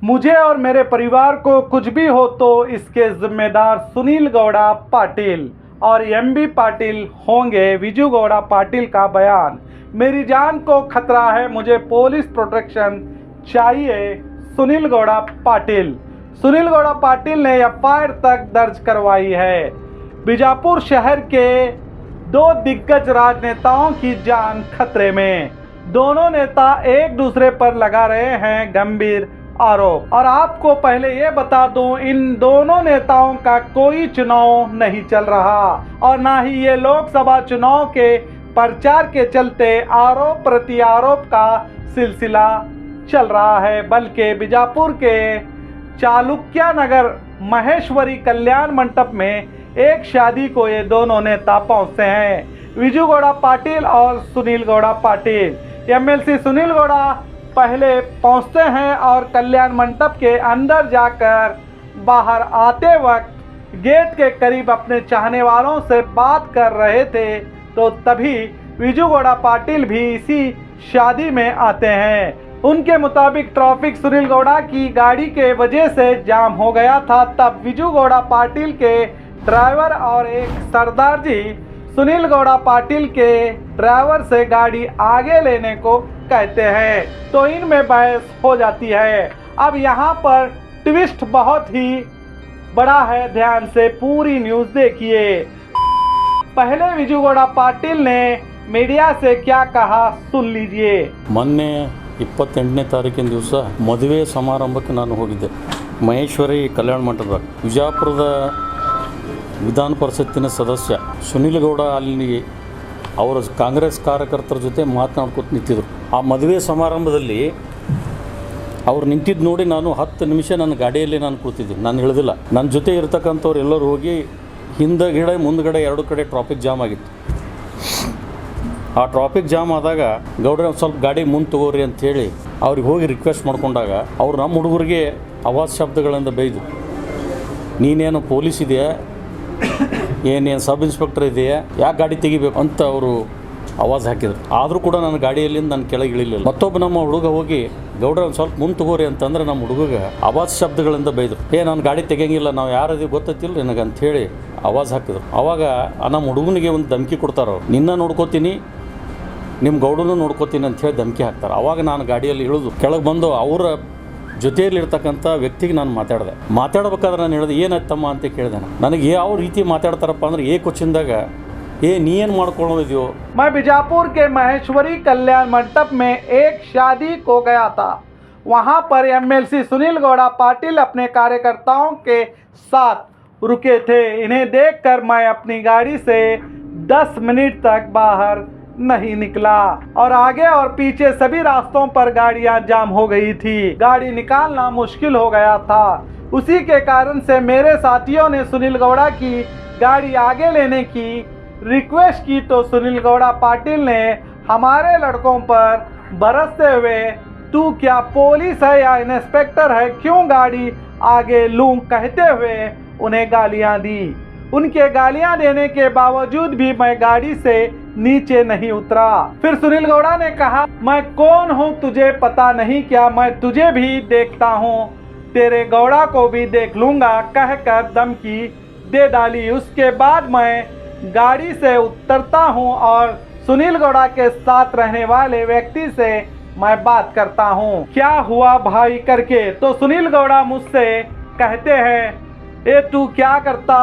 मुझे और मेरे परिवार को कुछ भी हो तो इसके जिम्मेदार सुनील गौड़ा पाटिल और एमबी पाटिल होंगे। विजू गौड़ा पाटिल का बयान। मेरी जान को खतरा है, मुझे पुलिस प्रोटेक्शन चाहिए। सुनील गौड़ा पाटिल। सुनील गौड़ा पाटिल ने एफआईआर तक दर्ज करवाई है। बीजापुर शहर के दो दिग्गज राजनेताओं की जान खतरे में। दोनों नेता एक दूसरे पर लगा रहे हैं गंभीर आरोप। और आपको पहले ये बता दूं, इन दोनों नेताओं का कोई चुनाव नहीं चल रहा और ना ही ये लोकसभा चुनाव के प्रचार के चलते आरोप प्रति आरोप का सिलसिला चल रहा है, बल्कि बीजापुर के चालुक्या नगर महेश्वरी कल्याण मंडप में एक शादी को ये दोनों नेता पहुंचते हैं। विजू गौड़ा पाटिल और सुनील गौड़ा पाटिल। एमएलसी सुनील गौड़ा पहले पहुंचते हैं और कल्याण मंडप के अंदर जाकर बाहर आते वक्त गेट के करीब अपने चाहने वालों से बात कर रहे थे, तो तभी विजू गौड़ा पाटिल भी इसी शादी में आते हैं। उनके मुताबिक ट्रैफिक सुनील गौड़ा की गाड़ी के वजह से जाम हो गया था। तब विजू गौड़ा पाटिल के ड्राइवर और एक सरदार जी सुनील गौड़ा पाटिल के ड्राइवर से गाड़ी आगे लेने को कहते हैं, तो इनमें बहस हो जाती है। अब यहाँ पर ट्विस्ट बहुत ही बड़ा है, ध्यान से पूरी न्यूज़ देखिए। पहले विजू गौड़ा पाटिल ने मीडिया से क्या कहा सुन लीजिए। ಮೊನ್ನೆ 28ನೇ ತಾರೀಕಿನ ದಿವಸ ಮದುವೆ ಸಮಾರಂಭಕ್ಕೆ ನಾನು ಹೋಗಿದ್ದೆ ಮಹೇಶ್ವರಿ ಕಲ್ಯಾಣ ಮಂಟಪದಾಗ. ವಿಜಯಪುರದ ವಿಧಾನ ಪರಿಷತ್ತಿನ ಸದಸ್ಯ ಸುನೀಲ್ ಗೌಡ ಅಲ್ಲಿ ಅವರ ಕಾಂಗ್ರೆಸ್ ಕಾರ್ಯಕರ್ತರ ಜೊತೆ ಮಾತನಾಡ್ಕೊತ ನಿಂತಿದ್ರು. ಆ ಮದುವೆ ಸಮಾರಂಭದಲ್ಲಿ ಅವ್ರು ನಿಂತಿದ್ದು ನೋಡಿ ನಾನು 10 ನಿಮಿಷ ನನ್ನ ಗಾಡಿಯಲ್ಲಿ ನಾನು ಕೂತಿದ್ದೀನಿ. ನಾನು ಹೇಳಿದಿಲ್ಲ. ನನ್ನ ಜೊತೆ ಇರ್ತಕ್ಕಂಥವ್ರು ಎಲ್ಲರೂ ಹೋಗಿ ಹಿಂದಗಡೆ ಮುಂದಗಡೆ ಎರಡು ಕಡೆ ಟ್ರಾಫಿಕ್ ಜಾಮ್ ಆಗಿತ್ತು. ಆ ಟ್ರಾಫಿಕ್ ಜಾಮ್ ಆದಾಗ ಗೌಡ್ರೆ ಒಂದು ಸ್ವಲ್ಪ ಗಾಡಿ ಮುಂದೆ ತಗೋರಿ ಅಂಥೇಳಿ ಅವ್ರಿಗೆ ಹೋಗಿ ರಿಕ್ವೆಸ್ಟ್ ಮಾಡ್ಕೊಂಡಾಗ ಅವ್ರು ನಮ್ಮ ಹುಡುಗರಿಗೆ ಅವಾಜ್ ಶಬ್ದಗಳಿಂದ ಬೈದು, ನೀನೇನು ಪೊಲೀಸ್ ಇದೆಯಾ, ಏನೇನು ಸಬ್ ಇನ್ಸ್ಪೆಕ್ಟರ್ ಇದೆಯಾ, ಯಾಕೆ ಗಾಡಿ ತೆಗಿಬೇಕು ಅಂತ ಅವರು ಆವಾಜ್ ಹಾಕಿದ್ರು. ಆದರೂ ಕೂಡ ನನ್ನ ಗಾಡಿಯಲ್ಲಿಂದ ನಾನು ಕೆಳಗೆ ಇಳಿಲಿಲ್ಲ. ಮತ್ತೊಬ್ಬ ನಮ್ಮ ಹುಡುಗ ಹೋಗಿ ಗೌಡ್ರೆ ಒಂದು ಸ್ವಲ್ಪ ಮುಂದೆ ತಗೋರಿ ಅಂತಂದ್ರೆ ನಮ್ಮ ಹುಡುಗಗೆ ಆವಾಜ್ ಶಬ್ದಗಳಿಂದ ಬೈದರು. ನಾನು ಗಾಡಿ ತೆಗಿಯಂಗಿಲ್ಲ, ನಾವು ಯಾರದು ಗೊತ್ತಿಲ್ಲ ನನಗೆ ಅಂಥೇಳಿ ಆವಾಜ್ ಹಾಕಿದ್ರು. ಆವಾಗ ನಮ್ಮ ಹುಡುಗನಿಗೆ ಒಂದು ಧಮಕಿ ಕೊಡ್ತಾರೆ, ಅವ್ರು ನಿನ್ನ ನೋಡ್ಕೋತೀನಿ, ನಿಮ್ಮ ಗೌಡನೂ ನೋಡ್ಕೋತೀನಿ ಅಂಥೇಳಿ ಧಮಕಿ ಹಾಕ್ತಾರೆ. ಆವಾಗ ನಾನು ಗಾಡಿಯಲ್ಲಿ ಇಳಿದು ಕೆಳಗೆ ಬಂದು ಅವರ ಜೊತೆಯಲ್ಲಿರ್ತಕ್ಕಂಥ ವ್ಯಕ್ತಿಗೆ ನಾನು ಮಾತಾಡಬೇಕಾದ್ರೆ ನಾನು ಹೇಳಿದೆ, ಏನಾಯ್ತಮ್ಮ ಅಂತ ಕೇಳಿದೆ. ನನಗೆ ಯಾವ ರೀತಿ ಮಾತಾಡ್ತಾರಪ್ಪ ಅಂದ್ರೆ ಕ್ವಶನ್ದಾಗ ನೀ ಏನು ಮಾಡ್ಕೊಳ್ಳೋದಿದೆಯೋ. मैं बीजापुर के महेश्वरी कल्याण मंडप में एक शादी को गया था। वहां पर एमएलसी सुनील गौड़ा पाटिल अपने कार्यकर्ताओं के साथ रुके थे। इन्हें देखकर मैं अपनी गाड़ी से 10 मिनट तक बाहर नहीं निकला और आगे और पीछे सभी रास्तों पर गाड़ियां जाम हो गई थी। गाड़ी निकालना मुश्किल हो गया था। उसी के कारण से मेरे साथियों ने सुनील गौड़ा की गाड़ी आगे लेने की रिक्वेस्ट की, तो सुनील गौड़ा पाटिल ने हमारे लड़कों पर बरसते हुए, तू क्या पुलिस है या इंस्पेक्टर है, क्यों गाड़ी आगे लूं, कहते हुए उन्हें गालियां दी। उनके गालियां देने के बावजूद भी मैं गाड़ी से नीचे नहीं उतरा। फिर सुनील गौड़ा ने कहा, मैं कौन हूँ तुझे पता नहीं क्या, मैं तुझे भी देखता हूँ, तेरे गौड़ा को भी देख लूँगा, कहकर धमकी दे डाली। उसके बाद मैं गाड़ी से उतरता हूँ और सुनील गौड़ा के साथ रहने वाले व्यक्ति से मैं बात करता हूँ, क्या हुआ भाई करके। तो सुनील गौड़ा मुझसे कहते हैं, ए तू क्या करता,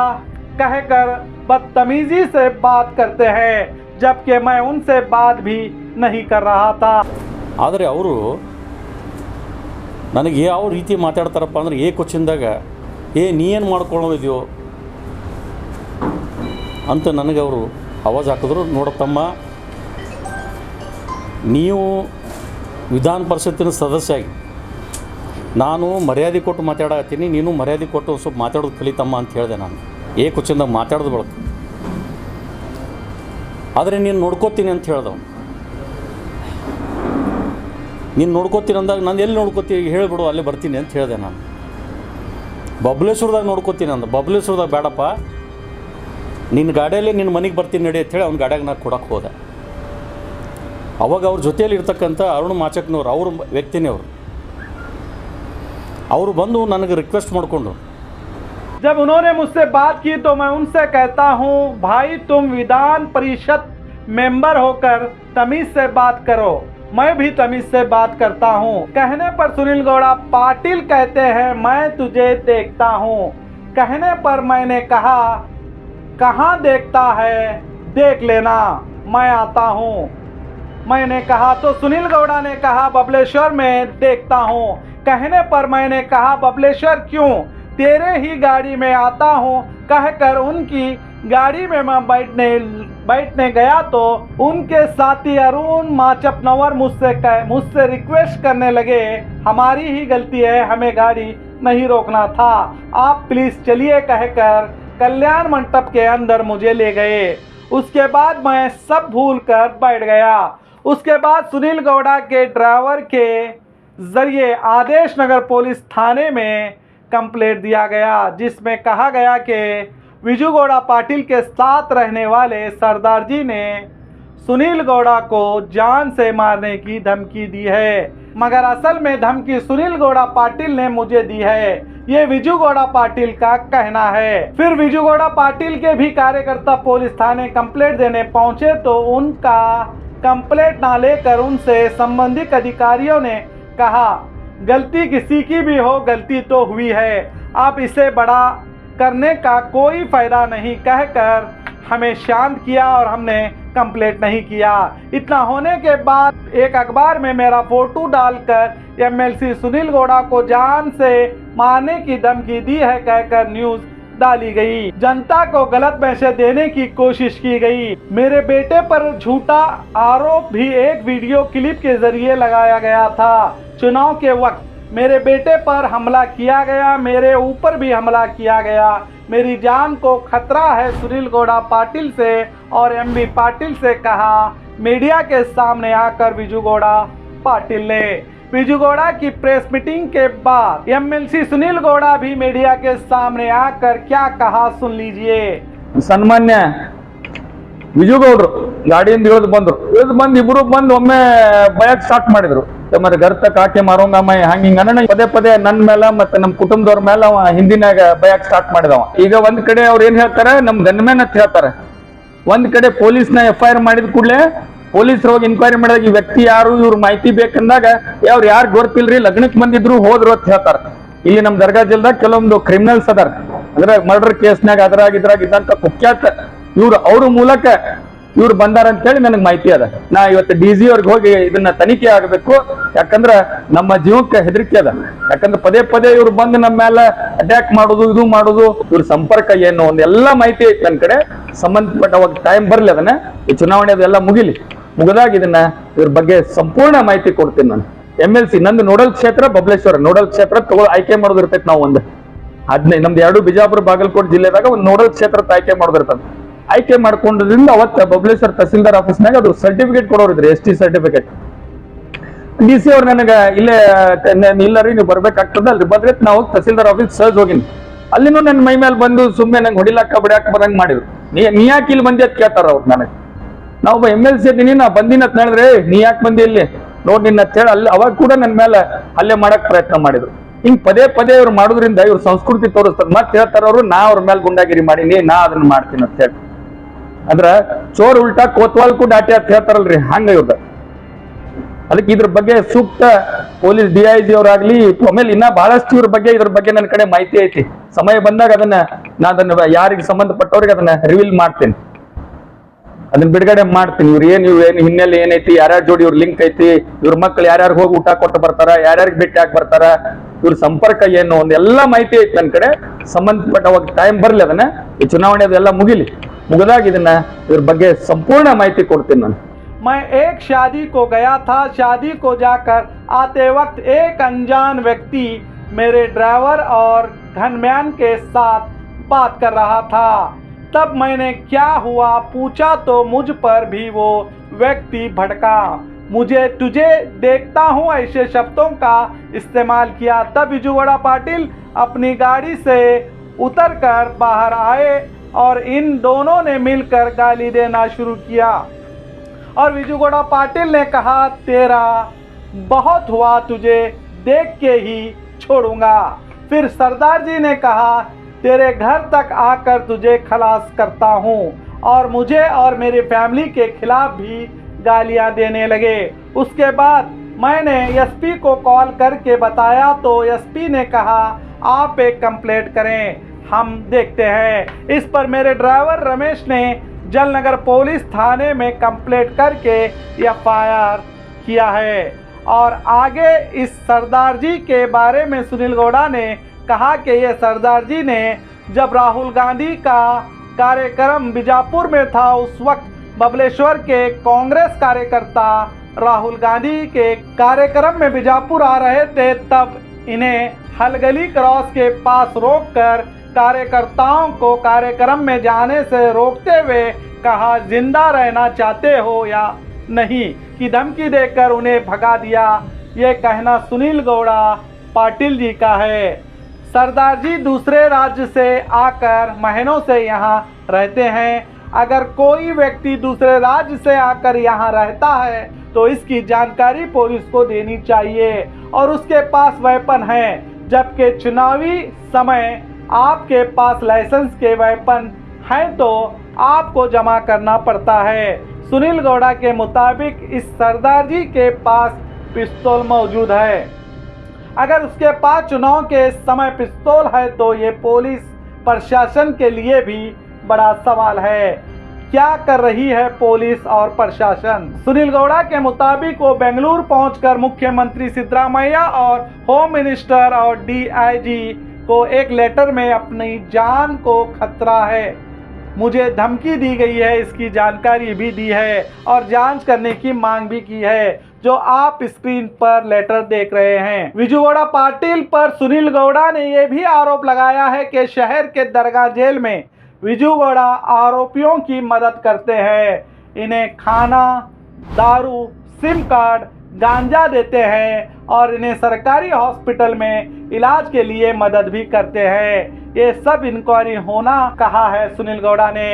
कहकर बदतमीजी से बात करते हैं, जबकि मैं उनसे बात भी नहीं कर रहा था। ಆದರೆ ಅವರು ನನಗೆ ಯಾವ ರೀತಿ ಮಾತಾಡ್ತಾರಪ್ಪ ಅಂದ್ರೆ ಕ್ವಶನ್ದಾಗ ನೀ ಏನು ಮಾಡ್ಕೊಳ್ಳೋದಿದೆಯೋ ಅಂತ ನನಗೆ ಅವರು ಆವಾಜ್ ಹಾಕಿದ್ರು. ನೋಡತ್ತಮ್ಮ, ನೀವು ವಿಧಾನ ಪರಿಷತ್ತಿನ ಸದಸ್ಯಾಗಿ ನಾನು ಮರ್ಯಾದೆ ಕೊಟ್ಟು ಮಾತಾಡತ್ತೀನಿ, ನೀನು ಮರ್ಯಾದೆ ಕೊಟ್ಟು ಸ್ವಲ್ಪ ಮಾತಾಡೋದು ಕಲಿತಮ್ಮ ಅಂತ ಹೇಳಿದೆ. ನಾನು ಕ್ವಶನ್ದಾಗ ಮಾತಾಡೋದು ಬಳಕ, ಆದರೆ ನೀನು ನೋಡ್ಕೋತೀನಿ ಅಂತ ಹೇಳ್ದವ್. ನೀನು ನೋಡ್ಕೋತೀನಿ ಅಂದಾಗ ನಾನು ಎಲ್ಲಿ ನೋಡ್ಕೋತೀನಿ ಹೇಳಿಬಿಡು, ಅಲ್ಲೇ ಬರ್ತೀನಿ ಅಂತ ಹೇಳಿದೆ. ನಾನು ಬಬ್ಲೇಶ್ವರದಾಗ ನೋಡ್ಕೋತೀನಿ ಅಂದ. ಬಬ್ಲೇಶ್ವರದಾಗ ಬೇಡಪ್ಪ, ನಿನ್ನ ಗಾಡಿಯಲ್ಲಿ ನಿನ್ನ ಮನೆಗೆ ಬರ್ತೀನಿ ನಡಿ ಅಂತೇಳಿ ಅವ್ನ ಗಾಡಿಯಾಗ ನಾನು ಕೊಡಕ್ಕೆ ಹೋದೆ. ಅವಾಗ ಅವ್ರ ಜೊತೆಯಲ್ಲಿ ಇರ್ತಕ್ಕಂಥ ಅರುಣ್ ಮಾಚಕ್ನವ್ರು, ಅವ್ರ ವ್ಯಕ್ತಿನೇ ಅವರು. ಅವರು ಬಂದು ನನಗೆ ರಿಕ್ವೆಸ್ಟ್ ಮಾಡಿಕೊಂಡು जब उन्होंने मुझसे बात की तो मैं उनसे कहता हूं, भाई तुम विधान परिषद मेंबर होकर तमीज से बात करो, मैं भी तमीज से बात करता हूं। कहने पर सुनील गौड़ा पाटिल कहते हैं, मैं तुझे देखता हूं। कहने पर मैंने कहा, कहाँ देखता है, देख लेना, मैं आता हूं। मैंने कहा तो सुनील गौड़ा ने कहा, बबलेश्वर में देखता हूं। कहने पर मैंने कहा, बबलेश्वर क्यों, तेरे ही गाड़ी में आता हूँ। कहकर उनकी गाड़ी में मैं बैठने गया तो उनके साथी अरुण माचपनवर मुझसे रिक्वेस्ट करने लगे, हमारी ही गलती है, हमें गाड़ी नहीं रोकना था, आप प्लीज़ चलिए कहकर कल्याण मंडप के अंदर मुझे ले गए। उसके बाद मैं सब भूल कर बैठ गया। उसके बाद सुनील गौड़ा के ड्राइवर के ज़रिए आदेश नगर पुलिस थाने में कंप्लेंट दिया गया, जिसमें कहा गया कि विजू गौड़ा पाटिल के साथ रहने वाले सरदार जी ने सुनील गौड़ा को जान से मारने की धमकी दी है, मगर असल में धमकी सुनील गौड़ा पाटिल ने मुझे दी है, ये विजू गौड़ा पाटिल का कहना है। फिर विजू गौड़ा पाटिल के भी कार्यकर्ता पुलिस थाने कंप्लेंट देने पहुंचे तो उनका कंप्लेंट ना लेकर उनसे संबंधित अधिकारियों ने कहा, गलती किसी की भी हो, गलती तो हुई है, आप इसे बड़ा करने का कोई फ़ायदा नहीं कहकर हमें शांत किया और हमने कंप्लेंट नहीं किया। इतना होने के बाद एक अखबार में मेरा फ़ोटो डालकर एमएलसी सुनील गौड़ा को जान से मारने की धमकी दी है कहकर न्यूज़ डाली गई। जनता को गलत मैसेज देने की कोशिश की गई। मेरे बेटे पर झूठा आरोप भी एक वीडियो क्लिप के जरिए लगाया गया था। चुनाव के वक्त मेरे बेटे पर हमला किया गया, मेरे ऊपर भी हमला किया गया, मेरी जान को खतरा है, सुनील गौड़ा पाटिल से और एमबी पाटिल से कहा मीडिया के सामने आकर विजू गौड़ा पाटिल ने। विजू गौड़ा की प्रेस मीटिंग के बाद एमएलसी सुनील गौड़ा भी मीडिया के सामने आकर क्या कहा, सुन लीजिए। सन्मान्य विजू गौಡ್ರು ಗಾಡಿಯಿಂದ ಇಳಿದು ಬಂದು ಇಬ್ರು ಬಂದು ಒಮ್ಮೆ ಬಯಕ್ ಸ್ಟಾರ್ಟ್ ಮಾಡಿದ್ರು, ಮರ ಗರ್ ತಕ್ ಹಾಕಿ ಮಾರೋಂಗ ಮೈ ಹಂಗಿಂಗ ಅಣ್ಣ ಪದೇ ಪದೇ ನನ್ನ ಮೇಲೆ ಮತ್ತೆ ನಮ್ಮ ಕುಟುಂಬದವ್ರ ಮೇಲೆ ಅವ ಹಿಂದಿನಾಗ ಬಯಕ್ ಸ್ಟಾರ್ಟ್ ಮಾಡಿದವ। ಈಗ ಒಂದ್ ಕಡೆ ಅವ್ರು ಏನ್ ಹೇಳ್ತಾರೆ, ನಮ್ ಗನ್ಮ್ಯಾನ್ ಅಂತ ಹೇಳ್ತಾರೆ, ಒಂದ್ ಕಡೆ ಪೊಲೀಸ್ನ FIR ಮಾಡಿದ ಕೂಡಲೇ ಪೊಲೀಸರು ಹೋಗಿ ಇನ್ಕ್ವೈರಿ ಮಾಡಿದಾಗ ಈ ವ್ಯಕ್ತಿ ಯಾರು, ಇವ್ರ ಮಾಹಿತಿ ಬೇಕಂದಾಗ ಅವ್ರು ಯಾರು ಗೊತ್ತಿಲ್ರಿ, ಲಗ್ನಕ್ಕೆ ಬಂದಿದ್ರು ಹೋದ್ರು ಅಂತ ಹೇಳ್ತಾರೆ। ಇಲ್ಲಿ ನಮ್ ದರ್ಗಾ ಜಿಲ್ದಾಗ ಕೆಲವೊಂದು ಕ್ರಿಮಿನಲ್ಸ್ ಅದಾರ, ಅಂದ್ರೆ ಮರ್ಡರ್ ಕೇಸ್ನಾಗ ಅದ್ರಾಗ ಇದ್ರಾಗ ಇದ್ದಂತ ಕುಖ್ಯಾತ ಇವ್ರು ಅವ್ರ ಮೂಲಕ ಇವ್ರು ಬಂದಾರ ಅಂತ ಹೇಳಿ ನನಗೆ ಮಾಹಿತಿ ಅದ। ನಾ ಇವತ್ತು DG ಅವ್ರಿಗೆ ಹೋಗಿ ಇದನ್ನ ತನಿಖೆ ಆಗಬೇಕು, ಯಾಕಂದ್ರ ನಮ್ಮ ಜೀವಕ್ಕೆ ಹೆದರಿಕೆ ಅದ, ಯಾಕಂದ್ರೆ ಪದೇ ಪದೇ ಇವ್ರು ಬಂದು ನಮ್ಮ ಮೇಲೆ ಅಟ್ಯಾಕ್ ಮಾಡೋದು, ಇದು ಮಾಡೋದು, ಇವ್ರ ಸಂಪರ್ಕ ಏನು ಒಂದೆಲ್ಲ ಮಾಹಿತಿ ಐತಿ ನನ್ನ ಕಡೆ। ಸಂಬಂಧಪಟ್ಟ ಟೈಮ್ ಬರ್ಲಿ, ಅದನ್ನ ಈ ಚುನಾವಣೆ ಅದೆಲ್ಲ ಮುಗಿದಾಗ ಇದನ್ನ ಇದ್ರ ಬಗ್ಗೆ ಸಂಪೂರ್ಣ ಮಾಹಿತಿ ಕೊಡ್ತೀನಿ ನಾನು। MLC ನಂದು ನೋಡಲ್ ಕ್ಷೇತ್ರ ಬಬಲೇಶ್ವರ, ನೋಡಲ್ ಕ್ಷೇತ್ರ ಆಯ್ಕೆ ಮಾಡೋದಿರ್ತೈತಿ। ನಾವು ಒಂದು 15 ನಮ್ದು 2 ಬಿಜಾಪುರ ಬಾಗಲಕೋಟೆ ಜಿಲ್ಲೆದಾಗ ಒಂದು ನೋಡಲ್ ಕ್ಷೇತ್ರ ಆಯ್ಕೆ ಮಾಡೋದಿರ್ತದೆ। ಆಯ್ಕೆ ಮಾಡ್ಕೊಂಡ್ರಿಂದ ಅವತ್ತು ಬಬಲೇಶ್ವರ ತಹಸೀಲ್ದಾರ್ ಆಫೀಸ್ನಾಗ ಅದು ಸರ್ಟಿಫಿಕೇಟ್ ಕೊಡೋರಿದ್ರಿ, ST ಸರ್ಟಿಫಿಕೇಟ್। DC ಅವ್ರು ನನಗೆ ಇಲ್ಲರಿ ನೀವು ಬರ್ಬೇಕಾಗ್ತದ ಅಲ್ರಿ, ಬಂದ್ರೆ ನಾವು ತಹಸೀಲ್ದಾರ್ ಆಫೀಸ್ ಸರ್ಜ್ ಹೋಗಿನಿ, ಅಲ್ಲಿನೂ ನನ್ನ ಮೈ ಮೇಲೆ ಬಂದು ಸುಮ್ಮನೆ ನಂಗೆ ಹೊಡಿಲಾಕ ಬಡಿಯಾಕ ಬರಂಗ್ ಮಾಡಿದ್ರು। ನೀ ಯಾಕೆ ಇಲ್ಲಿ ಬಂದಿ ಅಂತ ಕೇಳ್ತಾರ ಅವ್ರು ನನಗೆ। ನಾವು MLC ಇದೀನಿ, ನಾ ಬಂದಿನ ಅಂತ ಹೇಳಿದ್ರೆ ನೀ ಯಾಕೆ ಬಂದಿ ಇಲ್ಲಿ ನೋಡಿ ನಿನ್ನ ಅಂತ ಹೇಳಿ ಅಲ್ಲಿ ಅವಾಗ ಕೂಡ ನನ್ನ ಮೇಲೆ ಹಲ್ಲೆ ಮಾಡಕ್ ಪ್ರಯತ್ನ ಮಾಡಿದ್ರು। ಹಿಂಗ್ ಪದೇ ಪದೇ ಅವ್ರು ಮಾಡೋದ್ರಿಂದ ಇವ್ರ ಸಂಸ್ಕೃತಿ ತೋರಿಸ್ತಾರೆ, ಮತ್ತೆ ಹೇಳ್ತಾರ ಅವರು ನಾ ಅವ್ರ ಮೇಲೆ ಗುಂಡಾಗಿರಿ ಮಾಡೀನಿ, ನಾ ಅದನ್ನ ಮಾಡ್ತೀನಿ ಅಂತ ಹೇಳಿ। ಅಂದ್ರ ಚೋರ್ ಉಲ್ಟಾ ಕೋತ್ವಾಲ್ಕು ಡಾಟಿ ಅಂತ ಹೇಳ್ತಾರಲ್ರಿ, ಹಂಗ ಇವ್ರ ಅದಕ್ಕೆ ಇದ್ರ ಬಗ್ಗೆ ಸೂಕ್ತ ಪೊಲೀಸ್ DIG ಅವರಾಗ್ಲಿ, ಆಮೇಲೆ ಇನ್ನ ಬಹಳಷ್ಟು ಇವ್ರ ಬಗ್ಗೆ ಇದ್ರ ಬಗ್ಗೆ ನನ್ನ ಕಡೆ ಮಾಹಿತಿ ಐತಿ, ಸಮಯ ಬಂದಾಗ ಅದನ್ನ ಯಾರಿಗೆ ಸಂಬಂಧಪಟ್ಟವ್ರಿಗೆ ಅದನ್ನ ರಿವೀಲ್ ಮಾಡ್ತೀನಿ, ಅದನ್ನ ಬಿಡುಗಡೆ ಮಾಡ್ತೀನಿ। ಇವ್ರು ಏನು ಹಿನ್ನೆಲೆ ಏನೈತಿ, ಯಾರ್ಯಾರ ಜೋಡಿ ಇವ್ರ ಲಿಂಕ್ ಐತಿ, ಇವ್ರ ಮಕ್ಳು ಯಾರ್ಯಾರು ಹೋಗಿ ಊಟ ಕೊಟ್ಟು ಬರ್ತಾರ, ಯಾರ್ಯಾರಿಗೆ ಭೇಟಿ ಹಾಕಿ ಬರ್ತಾರ, ಇವ್ರ ಸಂಪರ್ಕ ಏನು ಒಂದೆಲ್ಲ ಮಾಹಿತಿ ಐತಿ ನನ್ನ ಕಡೆ। ಸಂಬಂಧಪಟ್ಟ ಟೈಮ್ ಬರ್ಲಿ, ಅದನ್ನ ಈ ಚುನಾವಣೆ ಅದೆಲ್ಲ ಮುಗಿದಾಗ ಇದನ್ನ ಇವ್ರ ಬಗ್ಗೆ ಸಂಪೂರ್ಣ ಮಾಹಿತಿ ಕೊಡ್ತೀನಿ ನಾನು। मैं एक शादी को गया था, शादी को जाकर आते वक्त एक अनजान व्यक्ति मेरे ड्राइवर और गनमैन के साथ बात कर रहा था। तब मैंने क्या हुआ पूछा तो मुझ पर भी वो व्यक्ति भड़का, मुझे तुझे देखता हूँ ऐसे शब्दों का इस्तेमाल किया। तब विजू गौड़ा पाटिल अपनी गाड़ी से उतरकर बाहर आए और इन दोनों ने मिलकर गाली देना शुरू किया और विजू गौड़ा पाटिल ने कहा, तेरा बहुत हुआ, तुझे देख के ही छोड़ूंगा। फिर सरदार जी ने कहा, तेरे घर तक आकर तुझे खलास करता हूँ, और मुझे और मेरी फैमिली के खिलाफ भी गालियां देने लगे। उसके बाद मैंने एसपी को कॉल करके बताया तो एसपी ने कहा, आप एक कंप्लेंट करें, हम देखते हैं। इस पर मेरे ड्राइवर रमेश ने जलनगर पुलिस थाने में कंप्लेंट करके एफआईआर किया है। और आगे इस सरदार जी के बारे में सुनील गौड़ा ने कहा कि ये सरदार जी ने जब राहुल गांधी का कार्यक्रम बीजापुर में था, उस वक्त बबलेश्वर के कांग्रेस कार्यकर्ता राहुल गांधी के कार्यक्रम में बीजापुर आ रहे थे, तब इन्हें हलगली क्रॉस के पास रोककर कार्यकर्ताओं को कार्यक्रम में जाने से रोकते हुए कहा, जिंदा रहना चाहते हो या नहीं, की धमकी देकर उन्हें भगा दिया। ये कहना सुनील गौड़ा पाटिल जी का है। सरदार जी दूसरे राज्य से आकर महीनों से यहाँ रहते हैं। अगर कोई व्यक्ति दूसरे राज्य से आकर यहाँ रहता है तो इसकी जानकारी पुलिस को देनी चाहिए, और उसके पास वेपन है, जबकि चुनावी समय आपके पास लाइसेंस के वेपन हैं तो आपको जमा करना पड़ता है। सुनील गौड़ा के मुताबिक इस सरदार जी के पास पिस्तौल मौजूद है। अगर उसके पास चुनाव के समय पिस्तौल है तो ये पुलिस प्रशासन के लिए भी बड़ा सवाल है। क्या कर रही है पुलिस और प्रशासन? सुनील गौड़ा के मुताबिक वो बेंगलुरु पहुंचकर मुख्यमंत्री सिद्धरामैया और होम मिनिस्टर और डीआईजी को एक लेटर में अपनी जान को खतरा है, मुझे धमकी दी गई है, इसकी जानकारी भी दी है और जांच करने की मांग भी की है, जो आप स्क्रीन पर लेटर देख रहे हैं। विजू गौड़ा पाटिल पर सुनील गौड़ा ने यह भी आरोप लगाया है कि शहर के दरगाह जेल में विजू गौड़ा आरोपियों की मदद करते हैं, इन्हें खाना, दारू, सिम कार्ड, गांजा देते हैं और इन्हें सरकारी हॉस्पिटल में इलाज के लिए मदद भी करते हैं। ये सब इंक्वायरी होना कहा है सुनील गौड़ा ने।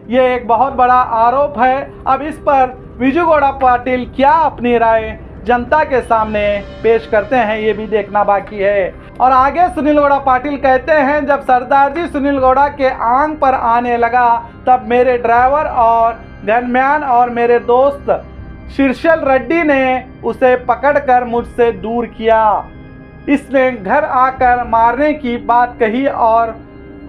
ये एक बहुत बड़ा आरोप है। अब इस पर विजू गौड़ा पाटिल क्या अपनी राय जनता के सामने पेश करते हैं, ये भी देखना बाकी है। और आगे सुनील गौड़ा पाटिल कहते हैं, जब सरदार जी सुनील गौड़ा के आंग पर आने लगा तब मेरे ड्राइवर और गनमैन और मेरे दोस्त शीर्षल रेड्डी ने उसे पकड़कर मुझसे दूर किया। इसने घर आकर मारने की बात कही। और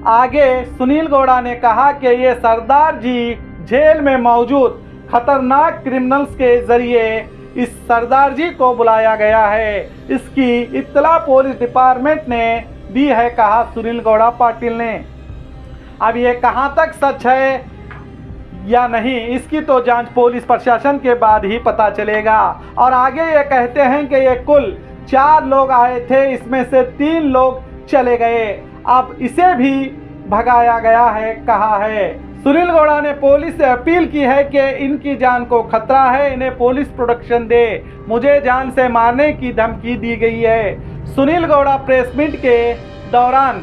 आगे सुनील गौड़ा ने कहा कि ये सरदार जी जेल में मौजूद खतरनाक क्रिमिनल्स के जरिए इस सरदार जी को बुलाया गया है, इसकी इत्तला पुलिस डिपार्टमेंट ने दी है, कहा सुनील गौड़ा पाटिल ने। अब ये कहाँ तक सच है या नहीं, इसकी तो जांच पुलिस प्रशासन के बाद ही पता चलेगा। और आगे ये कहते हैं कि ये कुल 4 लोग आए थे, इसमें से 3 लोग चले गए, अब इसे भी भगाया गया है, कहा है। सुनील गौड़ा ने पुलिस से अपील की है कि इनकी जान को खतरा है, इन्हें पुलिस प्रोटेक्शन दे, मुझे जान से मारने की धमकी दी गई है। सुनील गौड़ा प्रेस मीट के दौरान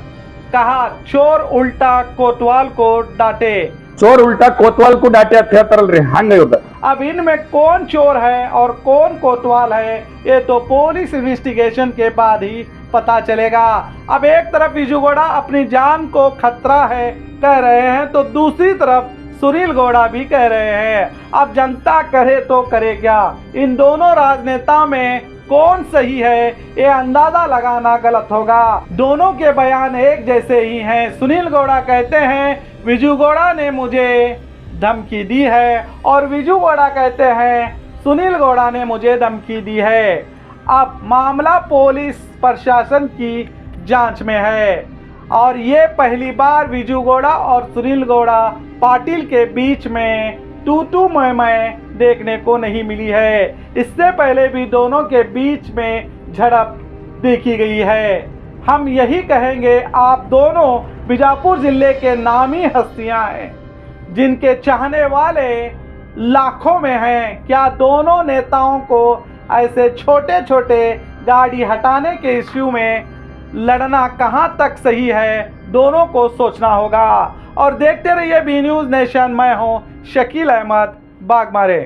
कहा, चोर उल्टा कोतवाल को डांटे, चोर उल्टा कोतवाल को डांटे ಅಂತ ಹೇಳ್ತಾರಲ್ರಿ, ಹಂಗಾಗಿದೆ। अब इनमें कौन चोर है और कौन कोतवाल है, ये तो पुलिस इन्वेस्टिगेशन के बाद ही पता चलेगा। अब एक तरफ विजू गौड़ा अपनी जान को खतरा है कह रहे हैं, तो दूसरी तरफ सुनील गौड़ा भी कह रहे हैं। अब जनता करे तो करे क्या, इन दोनों राजनेता में कौन सही है ये अंदाजा लगाना गलत होगा। दोनों के बयान एक जैसे ही हैं। सुनील गौड़ा कहते हैं विजू गौड़ा ने मुझे धमकी दी है, और विजू गौड़ा कहते हैं सुनील गौड़ा ने मुझे धमकी दी है। अब मामला पुलिस प्रशासन की जांच में है, और ये पहली बार विजू गौड़ा और सुनील गौड़ा पाटिल के बीच में तू मैं देखने को नहीं मिली है। इससे पहले भी दोनों के बीच में झड़प देखी गई है। हम यही कहेंगे, आप दोनों बीजापुर जिले के नामी हस्तियां हैं, जिनके चाहने वाले लाखों में हैं। क्या दोनों नेताओं को ऐसे छोटे छोटे गाड़ी हटाने के इश्यू में लड़ना कहां तक सही है, दोनों को सोचना होगा। और देखते रहिए बी न्यूज़ नेशन। मैं हूं शकील अहमद बागमारे।